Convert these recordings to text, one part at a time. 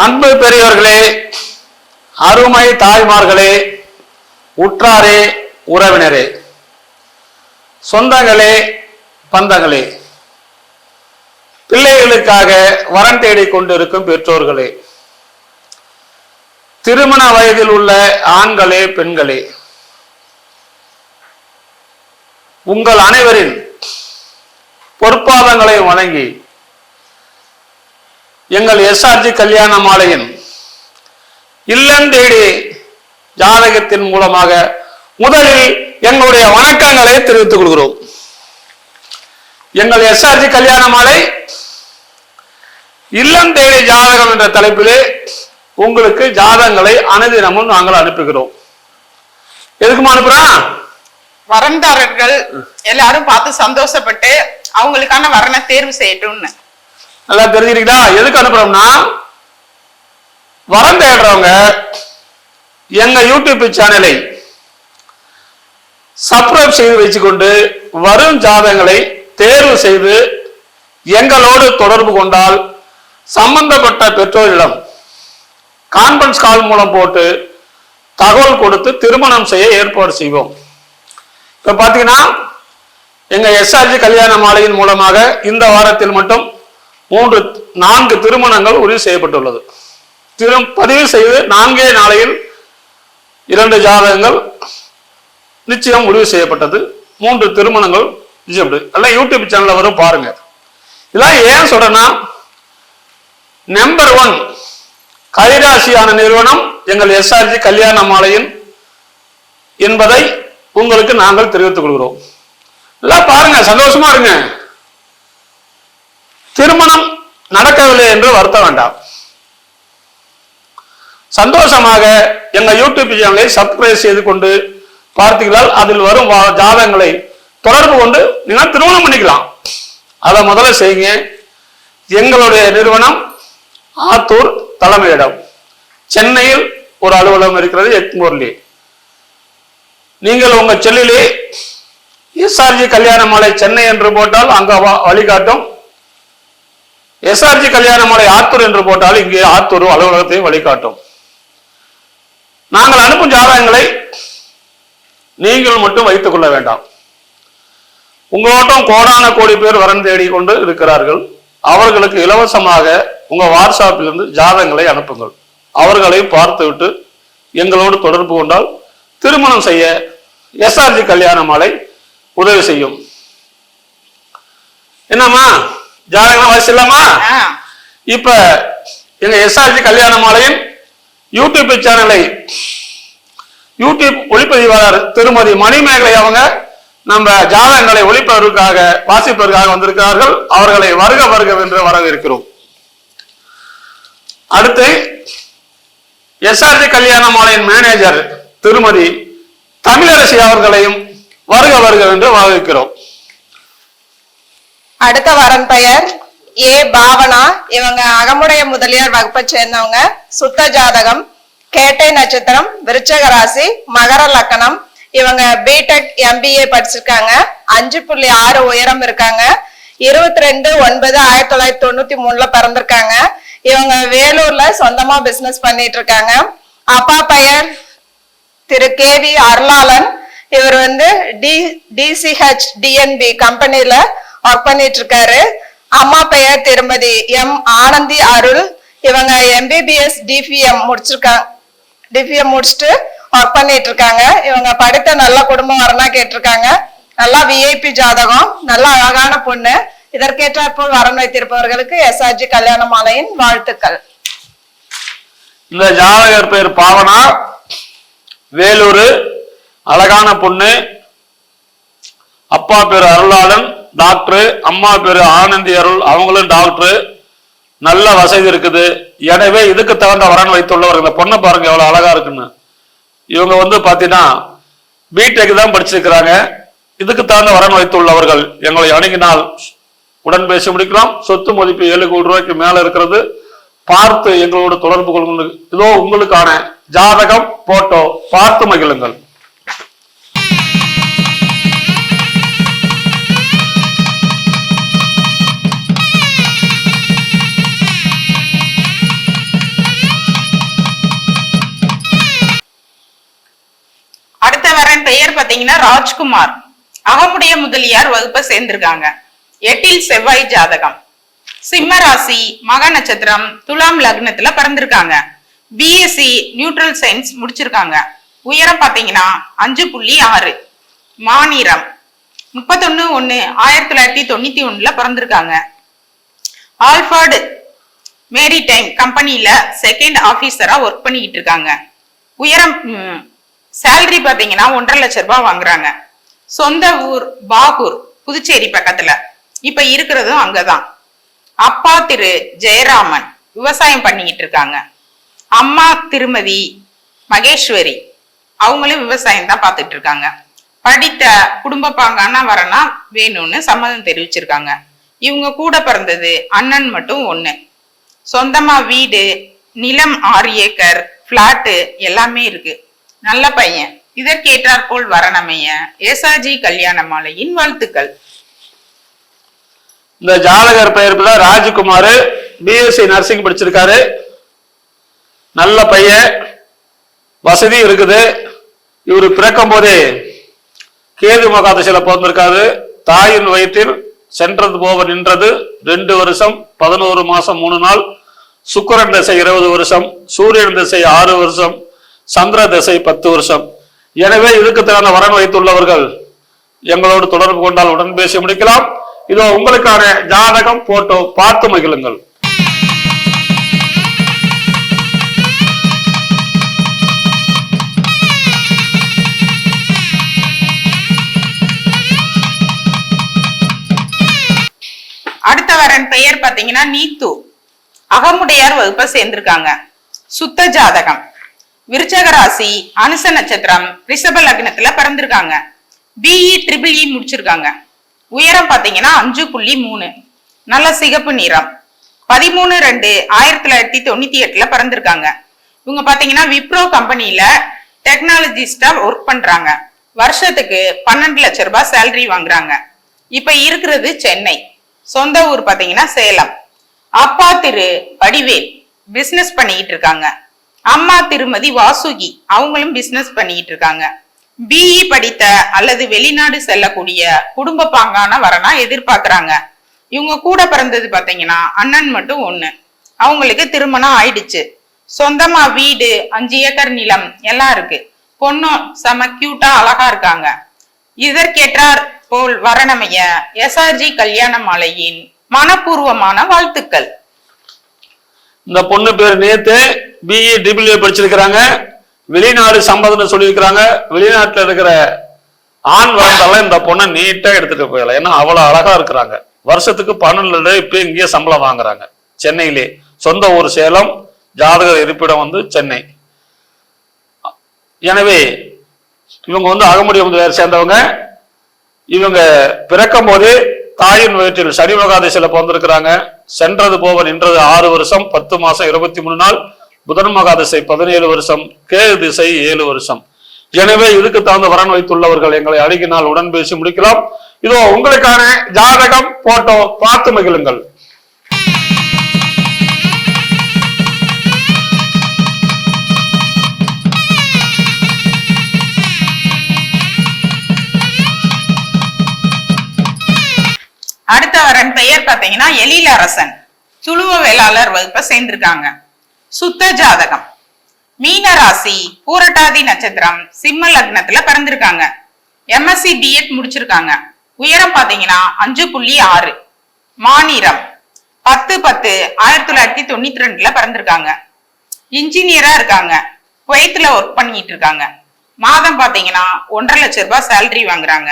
அன்பு பெரியவர்களே, அருமை தாய்மார்களே, உற்றாரே, உறவினரே, சொந்தங்களே, பந்தங்களே, பிள்ளைகளுக்காக வரன் தேடிக் கொண்டிருக்கும் பெற்றோர்களே, திருமண வயதில் உள்ள ஆண்களே, பெண்களே, உங்கள் அனைவரின் பொற்பாதங்களை வணங்கி எங்கள் எஸ்ஆர்ஜி கல்யாண மாலையின் இல்லம் தேடி ஜாதகத்தின் மூலமாக முதலில் எங்களுடைய வணக்கங்களை தெரிவித்துக் கொள்கிறோம். எங்கள் எஸ்ஆர்ஜி கல்யாண மாலை இல்லம் தேடி ஜாதகம் என்ற தலைப்பிலே உங்களுக்கு ஜாதகங்களை அனுதினமும் நாங்கள் அனுப்புகிறோம். எதுக்குமா அனுப்புறோம்? வரன்தாரர்கள் எல்லாரும் பார்த்து சந்தோஷப்பட்டு அவங்களுக்கான வரனை தேர்வு செய்யட்டும்னு. நல்லா தெரிஞ்சுக்கிட்டா எதுக்கு அனுப்புறோம்னா, வரம் தேடுறவங்க எங்க யூடியூப் சேனலை சப்ஸ்கிரைப் செய்து வச்சுக்கொண்டு வரும் ஜாதகங்களை தேர்வு செய்து எங்களோடு தொடர்பு கொண்டால் சம்பந்தப்பட்ட பெற்றோரிடம் கான்ஃபரன்ஸ் கால் மூலம் போட்டு தகவல் கொடுத்து திருமணம் செய்ய ஏற்பாடு செய்வோம். இப்ப பாத்தீங்கன்னா எங்க எஸ்ஆர்ஜி கல்யாண மாலையின் மூலமாக இந்த வாரத்தில் மட்டும் 4 திருமணங்கள் உறுதி செய்யப்பட்டுள்ளது. பதிவு செய்து 4 நாளையில் 2 ஜாதகங்கள் நிச்சயம் முடிவு செய்யப்பட்டது. 3 திருமணங்கள் எல்லாம் யூடியூப் சேனல்ல வரும், பாருங்க. இதெல்லாம் ஏன் சொல்றேன்னா, நம்பர் 1 கைராசியான நிறுவனம் எங்கள் எஸ்ஆர்ஜி கல்யாண மாலையின் என்பதை உங்களுக்கு நாங்கள் தெரிவித்துக் கொள்கிறோம். எல்லாம் பாருங்க, சந்தோஷமா இருங்க. திருமணம் நடக்கவில்லை என்று வருத்த வேண்டாம். சந்தோஷமாக எங்க யூடியூப் சேனலை சப்ஸ்கிரைப் செய்து கொண்டு பார்த்தீர்களால் அதில் வரும் ஜாதகங்களை தொடர்பு கொண்டு நீங்கள் திருமணம் பண்ணிக்கலாம். அதை முதல்ல செய்யுங்க. எங்களுடைய நிறுவனம் ஆத்தூர் தலைமையிடம், சென்னையில் ஒரு அலுவலகம் இருக்கிறது, எக்மூர்லி. நீங்கள் உங்க செல்லிலே எஸ்ஆர்ஜி கல்யாண மாலை சென்னை என்று போட்டால் அங்க வழிகாட்டும். எஸ்ஆர்ஜி கல்யாண மாலை ஆத்தூர் என்று போட்டால் இங்கே ஆத்தூர் அலுவலகத்தை வழிகாட்டும். நாங்கள் அனுப்பும் ஜாதகங்களை நீங்கள் மட்டும் வைத்துக் கொள்ள வேண்டாம். உங்களோட்டம் கோடான கோடி பேர் வரன் தேடி கொண்டு இருக்கிறார்கள். அவர்களுக்கு இலவசமாக உங்க வாட்ஸ்அப்பிலிருந்து ஜாதகங்களை அனுப்புங்கள். அவர்களை பார்த்துவிட்டு எங்களோடு தொடர்பு கொண்டால் திருமணம் செய்ய எஸ்ஆர்ஜி கல்யாண மாலை உதவி செய்யும். என்னம்மா ஜாதகம் வயசில்லாமா? இப்ப எங்க எஸ்ஆர்ஜி கல்யாண மாலையின் யூடியூப் சேனலை யூடியூப் ஒளிப்பதிவாளர் திருமதி மணிமேகலை அவங்க நம்ம ஜாதகங்களை ஒளிப்பதற்காக வாசிப்பதற்காக வந்திருக்கிறார்கள். அவர்களை வருக வருக என்று வரவேற்கிறோம். அடுத்து எஸ்ஆர்ஜி கல்யாண மாலையின் மேனேஜர் திருமதி தமிழரசி அவர்களையும் வருக வருக என்று வரவேற்கிறோம். அடுத்த வரன் பெயர் ஏ பாவனா. இவங்க அகமுடைய முதலியார் வகுப்பை சேர்ந்தவங்க. சுத்த ஜாதகம், கேட்டை நட்சத்திரம், விருச்சக ராசி, மகர லக்கணம். இவங்க பிடெக் எம்பிஏ படிச்சிருக்காங்க. 5.6 உயரம் இருக்காங்க. 22/9/1993 பிறந்திருக்காங்க. இவங்க வேலூர்ல சொந்தமா பிசினஸ் பண்ணிட்டு இருக்காங்க. அப்பா பெயர் திரு கேவி அருளாளன். இவர் டிசிஹெச் டிஎன்பி கம்பெனில ஒர்க் பண்ணிட்டு இருக்காரு. அம்மா பெயர் திருமதி எம் ஆனந்தி அருள். இவங்க எம்பிபிஎஸ் டிபிஎம் முடிச்சுட்டு ஒர்க் பண்ணிட்டு இருக்காங்க. இவங்க படித்த நல்ல குடும்பம் வரனா கேட்டிருக்காங்க. நல்லா விஐபி ஜாதகம், நல்ல அழகான பொண்ணு. இதற்கேற்றாற்போல் வரன் வைத்திருப்பவர்களுக்கு எஸ்ஆர்ஜி கல்யாண மாலையின் வாழ்த்துக்கள். இந்த ஜாதகர் பேர் பாவனா, வேலூர், அழகான பொண்ணு. அப்பா பேரு அருளாளன், டாக்டர். அம்மா பேரு ஆனந்தி அருள், அவங்களும் டாக்டர். நல்ல வசதி இருக்குது. எனவே இதுக்கு தகுந்த வரன் வைத்துள்ளவர்கள். இந்த பொண்ணை பாருங்க எவ்வளவு அழகா இருக்குன்னு. இவங்க பாத்தீங்கன்னா பிடெக் தான் படிச்சிருக்கிறாங்க. இதுக்கு தகுந்த வரன் வைத்துள்ளவர்கள் எங்களை அணுகினால் உடன் பேசி முடிக்கலாம். சொத்து மதிப்பு 7 கோடி ரூபாய்க்கு மேல இருக்கிறது. பார்த்து எங்களோடு தொடர்பு கொள்ளுங்கள். இதோ உங்களுக்கான ஜாதகம், போட்டோ பார்த்து மகிழுங்கள். பாத்தீங்கன்னா ராஜ்குமார் அகமுடைய முதலியார் வகுப்பை சேர்ந்திருக்காங்க. 8ல் செவ்வாய் ஜாதகம். சிம்ம ராசி, மக நட்சத்திரம், துலாம் லக்னத்துல பிறந்திருக்காங்க. பிஎஸ்சி நியூட்ரல் சயின்ஸ் முடிச்சிருக்காங்க. உயரம் பாத்தீங்கன்னா 5.6. மாநிறம் 31/1/1991 பிறந்திருக்காங்க. ஆல்ஃபார்டு மேரிடைம் கம்பெனில செகண்ட் ஆபீசரா ஒர்க் பண்ணிக்கிட்டு இருக்காங்க. உயரம் சேலரி பாத்தீங்கன்னா 1.5 லட்சம் ரூபாய் வாங்குறாங்க. சொந்த ஊர் பாகூர், புதுச்சேரி பக்கத்துல. இப்ப இருக்கிறதும் அங்கதான். அப்பா திரு ஜெயராமன் விவசாயம் பண்ணிக்கிட்டு இருக்காங்க. அம்மா திருமதி மகேஸ்வரி, அவங்களும் விவசாயம் தான் பார்த்துட்டு இருக்காங்க. படித்த குடும்ப பாங்கான வரனா வேணும்னு சம்மதம் தெரிவிச்சிருக்காங்க. இவங்க கூட பிறந்தது அண்ணன் மட்டும் 1. சொந்தமா வீடு, நிலம் 6 ஏக்கர், பிளாட்டு எல்லாமே இருக்கு. நல்ல பையன். இதற்கேற்றாற்போல் வரனமைய ஏசாஜி கல்யாண மாலையின் வாழ்த்துக்கள். இந்த ஜாதகர் பெயர் ராஜ்குமார், பிஎஸ்சி நர்சிங் படிச்சிருக்காரு. நல்ல பையன், வசதி இருக்குது. இவரு பிறக்கும் போதே கேது மகாதசையில பிறந்திருக்காரு. தாயின் வயிற்றில் சென்றது போக நின்றது 2 வருஷம் 11 மாசம் 3 நாள். சுக்கிரன் திசை 20 வருஷம், சூரியன் திசை 6 வருஷம், சந்திர திசை 10 வருஷம். எனவே இதுக்கு தகுந்த வரன் வைத்துள்ளவர்கள் எங்களோடு தொடர்பு கொண்டால் உடன் பேசி முடிக்கலாம். இதோ உங்களுக்கான ஜாதகம் போட்டோ பார்த்து மகிழுங்கள். அடுத்த வரன் பெயர் பாத்தீங்கன்னா நீத்து, அகமுடையார் வகுப்பை சேர்ந்திருக்காங்க. சுத்த ஜாதகம். விருச்சக ராசி, அனுச நட்சத்திரம், ரிஷப லக்னத்துல பிறந்திருக்காங்க. பிஇ ட்ரிபிள் இ முடிச்சிருக்காங்க. உயரம் பாத்தீங்கன்னா 5.3. நல்ல சிகப்பு நிறம். 13/2/1998 பிறந்திருக்காங்க. இவங்க பாத்தீங்கன்னா விப்ரோ கம்பெனில டெக்னாலஜிஸ்டா ஒர்க் பண்றாங்க. வருஷத்துக்கு 12 லட்சம் ரூபாய் சேலரி வாங்குறாங்க. இப்ப இருக்கிறது சென்னை. சொந்த ஊர் பாத்தீங்கன்னா சேலம். அப்பா திரு வடிவேல் பிசினஸ் பண்ணிக்கிட்டு இருக்காங்க. அம்மா திருமதி வாசுகி, அவங்களும் பிசினஸ் பண்ணிக்கிட்டு இருக்காங்க. பிஇ படித்த அல்லது வெளிநாடு செல்லக்கூடிய குடும்ப பாங்கான வரனா எதிர்பார்க்கறாங்க. இவங்க கூட பிறந்தது பாத்தீங்கன்னா அண்ணன் மட்டும் 1. அவங்களுக்கு திருமணம் ஆயிடுச்சு. சொந்தமா வீடு, 5 ஏக்கர் நிலம் எல்லாம் இருக்கு. பொண்ணும் செம கியூட்டா அழகா இருக்காங்க. இதற்கேற்றார் போல் வரனமைய எஸ்ஆர்ஜி கல்யாண மாலையின் மனப்பூர்வமான வாழ்த்துக்கள். இந்த பொண்ணு பேர் நேத்து பிஇ ட்ரிபிள் இ படிச்சிருக்கிறாங்க. வெளிநாடு சம்பதம்னு சொல்லியிருக்கிறாங்க. வெளிநாட்டுல இருக்கிற ஆண் வரந்தாலும் இந்த பொண்ணை நீட்டா எடுத்துட்டு போயிடலாம். ஏன்னா அவ்வளவு அழகா இருக்கிறாங்க. வருஷத்துக்கு 12 இப்ப இங்கேயே சம்பளம் வாங்குறாங்க. சென்னையிலே. சொந்த ஊர் சேலம், ஜாதகர் இருப்பிடம் வந்து சென்னை. எனவே இவங்க அகமுடைய முதலியார் சேர்ந்தவங்க. இவங்க பிறக்கும் போது தாயின் வயிற்றில் சனி மகாதசையில பிறந்திருக்கிறாங்க. சென்றது போக நின்றது 6 வருஷம் 10 மாசம் 23 நாள். புதன் மகாதசை 17 வருஷம், கேது திசை 7 வருஷம். எனவே இதுக்கு தகுந்த வரன் வைத்துள்ளவர்கள் எங்களை அணுகினால் உடன் பேசி முடிக்கலாம். இதோ உங்களுக்கான ஜாதகம் போட்டோ பார்த்து மகிழுங்கள். அடுத்த வரன் பெயர் பாத்தீங்கன்னா எழில் அரசன், துளுவ வேளாளர் வகுப்பை சேர்ந்திருக்காங்க. சுத்த ஜாதகம். மீன ராசி, பூரட்டாதி நட்சத்திரம், சிம்ம லக்னத்துல பிறந்திருக்காங்க. எம்எஸ்சி பிஎட் முடிச்சிருக்காங்க. உயரம் பாத்தீங்கன்னா 5.6. மாநிறம் 10/10/1992 பிறந்திருக்காங்க. இன்ஜினியரா இருக்காங்க. குவைத்துல ஒர்க் பண்ணிட்டு இருக்காங்க. மாதம் பாத்தீங்கன்னா 1.5 லட்சம் ரூபாய் சேலரி வாங்குறாங்க.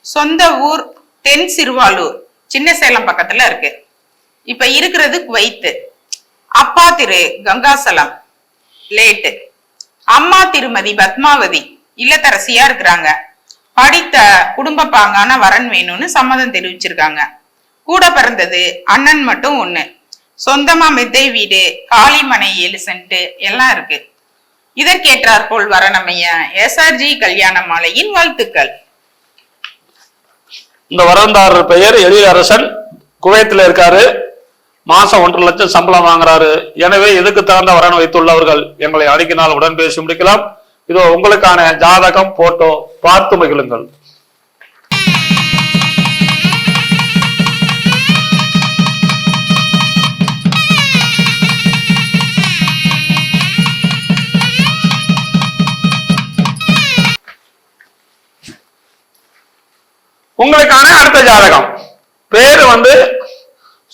சொந்த ஊர் தென் சிறுவாலூர், சின்ன சேலம் பக்கத்துல இருக்கு. இப்ப இருக்கிறது குவைத்து. அப்பா திரு கங்காசலம் லேட்டு. அம்மா திருமதி பத்மாவதி இல்லத்தரசியா இருக்கிறாங்க. படித்த குடும்ப பாங்கான வரன் வேணும்னு சம்மதம் தெரிவிச்சிருக்காங்க. கூட பிறந்தது அண்ணன் மட்டும் 1. சொந்தமா மெத்தை வீடு, காளிமனை 7 சென்ட் எல்லாம் இருக்கு. இதற்கேற்றாற்போல் வரனமைய எஸ்ஆர்ஜி கல்யாண மாலையின் வாழ்த்துக்கள். இந்த வரந்தாரர் பெயர் எழில் அரசன், குவைத்துல இருக்காரு. மாசம் 1.5 லட்சம் சம்பளம் வாங்குறாரு. எனவே இதுக்கு தகுந்த வரன் வைத்துள்ளவர்கள் எங்களை அணுகினால் உடன் பேசி முடிக்கலாம். இதோ உங்களுக்கான ஜாதகம் போட்டோ பார்த்து மகிழுங்கள். உங்களுக்கான அடுத்த ஜாதகம் பேரு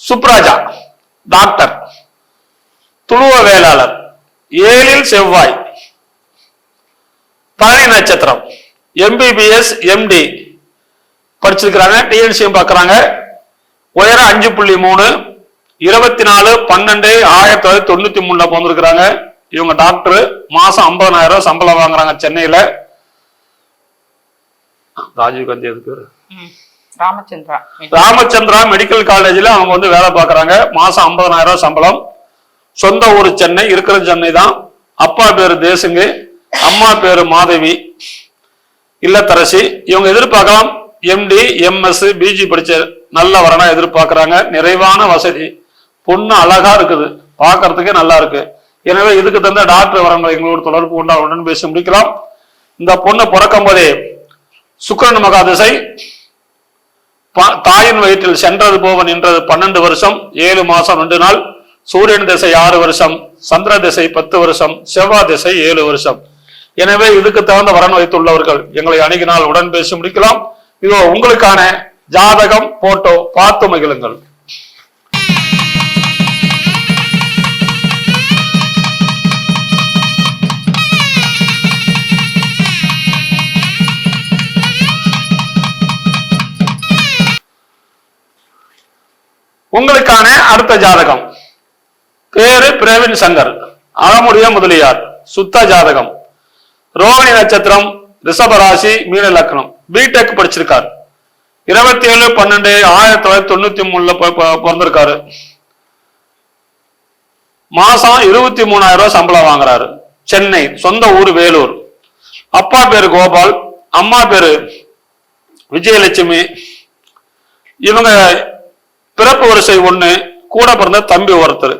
சுப்ராஜா, டாக்டர், துளுவ வேளாளர், 7 செவ்வாய், பரணி நட்சத்திரம், MBBS MD படிச்சிருக்கிறாங்க, டிஎன்சியும் பார்க்கறாங்க, உயரம் 5.3, 24/12/1993 பிறந்திருக்கிறாங்க. இவங்க டாக்டர், மாசம் 50,000 சம்பளம் வாங்குறாங்க சென்னையில. ராஜீவ் காந்தி எதுக்கு ராமச்சந்திரா மெடிக்கல் காலேஜ்ல அவங்க வேலை பார்க்கறாங்க. மாசம் 50,000 சம்பளம். சொந்த ஊர் சென்னை, இருக்கிற சென்னை தான். அப்பா பேரு தேசுங்கு, அம்மா பேரு மாதவி, இல்லத்தரசி. இவங்க எதிர்பார்க்கலாம் MD MS BG படிச்ச நல்ல வரனா எதிர்பார்க்கறாங்க. நிறைவான வசதி, பொண்ணு அழகா இருக்குது, பார்க்கறதுக்கே நல்லா இருக்கு. எனவே இதுக்கு தந்த டாக்டர் வரங்களை எங்களோட தொடர்பு கொண்டா உடன் பேசி முடிக்கலாம். இந்த பொண்ணு பிறக்கும் போதே சுக்கிரன் மகாதிசை, தாயின் வயிற்றில் சென்றது போவ நின்றது 12 வருஷம் 7 மாசம் 2 நாள், சூரியன் திசை 6 வருஷம், சந்திர திசை 10 வருஷம், செவ்வாய் திசை 7 வருஷம். எனவே இதுக்கு தகுந்த வரன் வைத்துள்ளவர்கள் எங்களை அணுகினால் உடன் பேசி முடிக்கலாம். இதோ உங்களுக்கான ஜாதகம் போட்டோ பார்த்து மகிழுங்கள். உங்களுக்கான அடுத்த ஜாதகம் பேரு பிரவீன் சங்கர், அகமுடைய முதலியார், சுத்த ஜாதகம், ரோகிணி நட்சத்திரம், ரிஷபராசி, மீன லக்னம், பிடெக் படிச்சிருக்கார். 27/12/1993 பிறந்திருக்காரு. மாசம் 23,000 சம்பளம் வாங்குறாரு. சென்னை, சொந்த ஊர் வேலூர். அப்பா பேரு கோபால், அம்மா பேரு விஜயலட்சுமி. இவங்க பிறப்பு வரிசை 1, கூட பிறந்த தம்பி ஒருத்தர்.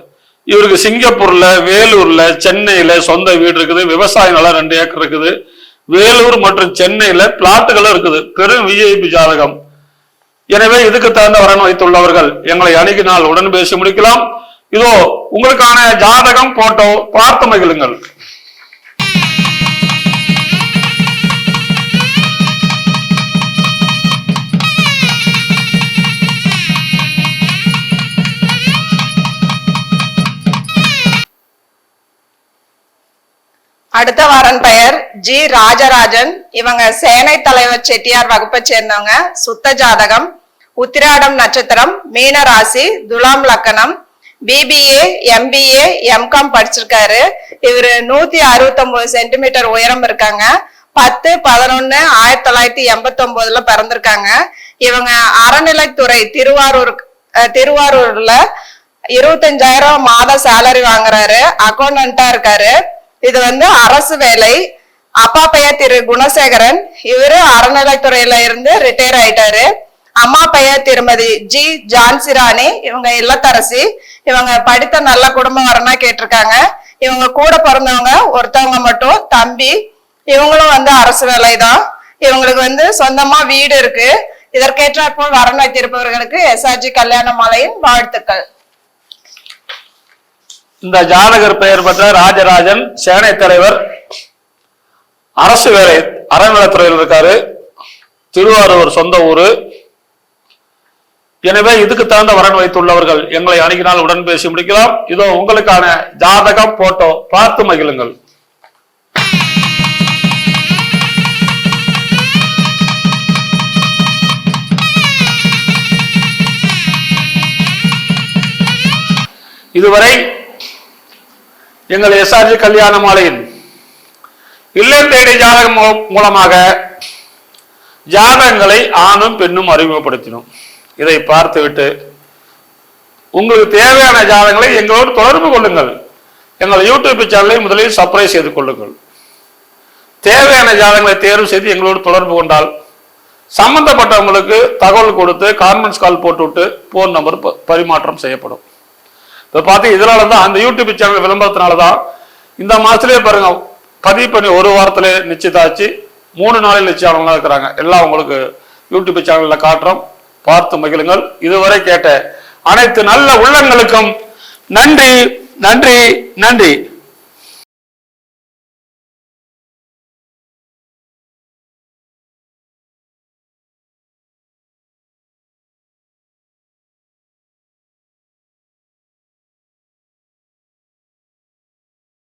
இவருக்கு சிங்கப்பூர்ல, வேலூர்ல, சென்னையில சொந்த வீடு இருக்குது. விவசாய நிலம் 2 ஏக்கர் இருக்குது. வேலூர் மற்றும் சென்னையில பிளாட்டுகளும் இருக்குது. பெரும் VIP ஜாதகம். எனவே இதுக்கு தகுந்த வரன் வைத்துள்ளவர்கள் எங்களை அணுகினால் உடன் பேசி முடிக்கலாம். இதோ உங்களுக்கான ஜாதகம் போட்டோ பார்த்து மகிழுங்கள். அடுத்த வரன் பெயர் G ராஜராஜன். இவங்க சேனை தலைவர் செட்டியார் வகுப்பை சேர்ந்தவங்க. சுத்த ஜாதகம், உத்திராடம் நட்சத்திரம், மீன ராசி, துலாம் லக்கணம், BBA MBA MCOM படிச்சிருக்காரு. இவரு 169 சென்டிமீட்டர் உயரம் இருக்காங்க. 10/11/1989 பிறந்திருக்காங்க. இவங்க அறநிலைத்துறை திருவாரூர்ல 25,000 மாத சேலரி வாங்குறாரு. அக்கௌண்டன்டா இருக்காரு. இது அரசு வேலை. அப்பா பெயர் திரு குணசேகரன். இவரு அறநிலைத்துறையில இருந்து ரிட்டையர் ஆயிட்டாரு. அம்மா பெயர் திருமதி G ஜான்சிராணி. இவங்க இல்லத்தரசி. இவங்க படித்த நல்ல குடும்பம் வரனா கேட்டிருக்காங்க. இவங்க கூட பிறந்தவங்க ஒருத்தவங்க மட்டும் தம்பி. இவங்களும் அரசு வேலை தான். இவங்களுக்கு சொந்தமா வீடு இருக்கு. இதற்கேற்றாற்போல் வரன் வைத்திருப்பவர்களுக்கு SRG கல்யாண மாலையின் வாழ்த்துக்கள். இந்த ஜாதகர் பெயர் பெற்ற ராஜராஜன், சேனை தலைவர், அரசு வேலை, அறநிலைத்துறையில் இருக்காரு. திருவாரூர் சொந்த ஊரு. எனவே இதுக்கு தகுந்த வரன் வைத்துள்ளவர்கள் எங்களை அணுகினால் உடன் பேசி முடிக்கலாம். இதோ உங்களுக்கான ஜாதகம் போட்டோ பார்த்து மகிழுங்கள். இதுவரை எங்கள் SRG கல்யாண மாலையின் இல்லம் தேடி ஜாதகம் மூலமாக ஜாதகங்களை ஆணும் பெண்ணும் அறிமுகப்படுத்தினோம். இதை பார்த்துவிட்டு உங்களுக்கு தேவையான ஜாதகங்களை எங்களோடு தொடர்பு கொள்ளுங்கள். எங்கள் யூடியூப் சேனலை முதலில் சப்ஸ்கிரைப் செய்து கொள்ளுங்கள். தேவையான ஜாதகங்களை தேர்வு செய்து எங்களோடு தொடர்பு கொண்டால் சம்பந்தப்பட்டவங்களுக்கு தகவல் கொடுத்து கான்ஃபரன்ஸ் கால் போட்டுவிட்டு போன் நம்பர் பரிமாற்றம் செய்யப்படும். இப்போ பார்த்து இதனால தான் அந்த யூடியூப் சேனல் விளம்பரத்தினால தான் இந்த மாசத்துலேயே பாருங்க பதிவு பண்ணி 1 வாரத்துல நிச்சயதாச்சு, 3 நாளில் நிச்சயம் இருக்கிறாங்க. எல்லாம் உங்களுக்கு யூடியூப் சேனல்ல காட்டுறோம், பார்த்து மகிழுங்கள். இதுவரை கேட்ட அனைத்து நல்ல உள்ளங்களுக்கும் நன்றி, நன்றி, நன்றி.